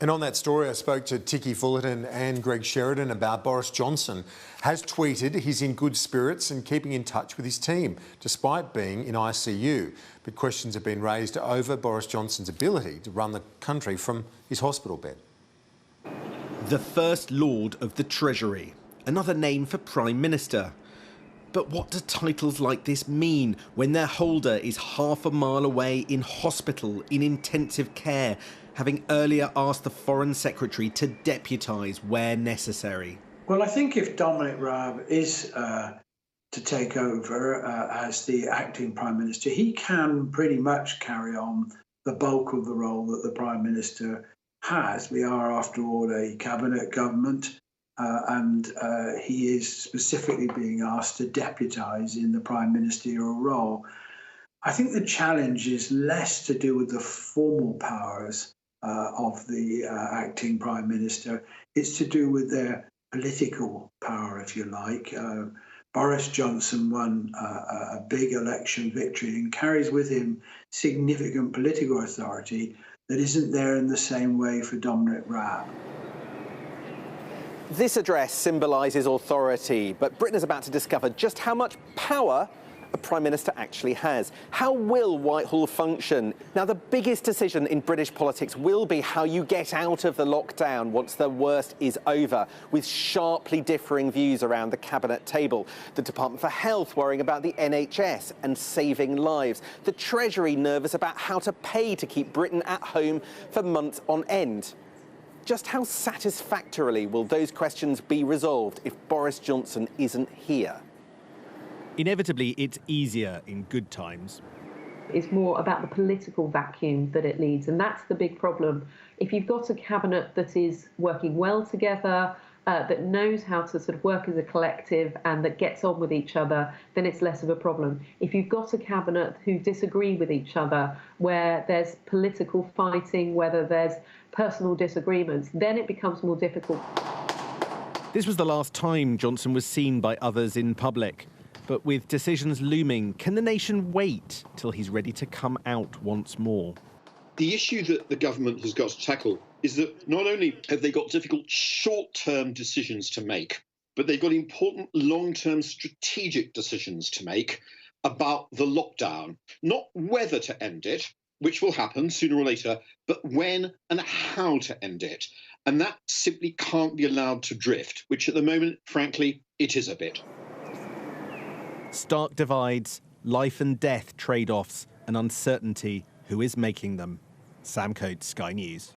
And on that story, I spoke to Tikki Fullerton and Greg Sheridan about Boris Johnson has tweeted he's in good spirits and keeping in touch with his team, despite being in ICU. But questions have been raised over Boris Johnson's ability to run the country from his hospital bed. The First Lord of the Treasury, another name for Prime Minister. But what do titles like this mean when their holder is half a mile away in hospital, in intensive care, having earlier asked the Foreign Secretary to deputise where necessary? Well, I think if Dominic Raab is to take over as the acting Prime Minister, he can pretty much carry on the bulk of the role that the Prime Minister has. We are, after all, a cabinet government. And he is specifically being asked to deputise in the prime ministerial role. I think the challenge is less to do with the formal powers of the acting prime minister. It's to do with their political power, if you like. Boris Johnson won a big election victory and carries with him significant political authority that isn't there in the same way for Dominic Raab. This address symbolises authority, but Britain is about to discover just how much power a Prime Minister actually has. How will Whitehall function? Now, the biggest decision in British politics will be how you get out of the lockdown once the worst is over, with sharply differing views around the Cabinet table. The Department for Health worrying about the NHS and saving lives. The Treasury nervous about how to pay to keep Britain at home for months on end. Just how satisfactorily will those questions be resolved if Boris Johnson isn't here? Inevitably, it's easier in good times. It's more about the political vacuum that it leaves, and that's the big problem. If you've got a cabinet that is working well together, that knows how to sort of work as a collective and that gets on with each other, then it's less of a problem. If you've got a cabinet who disagree with each other, where there's political fighting, whether there's personal disagreements, then it becomes more difficult. This was the last time Johnson was seen by others in public. But with decisions looming, can the nation wait till he's ready to come out once more? The issue that the government has got to tackle is that not only have they got difficult short-term decisions to make, but they've got important long-term strategic decisions to make about the lockdown. Not whether to end it, which will happen sooner or later, but when and how to end it. And that simply can't be allowed to drift, which at the moment, frankly, it is a bit. Stark divides, life and death trade-offs, and uncertainty. Who is making them? Sam Coates, Sky News.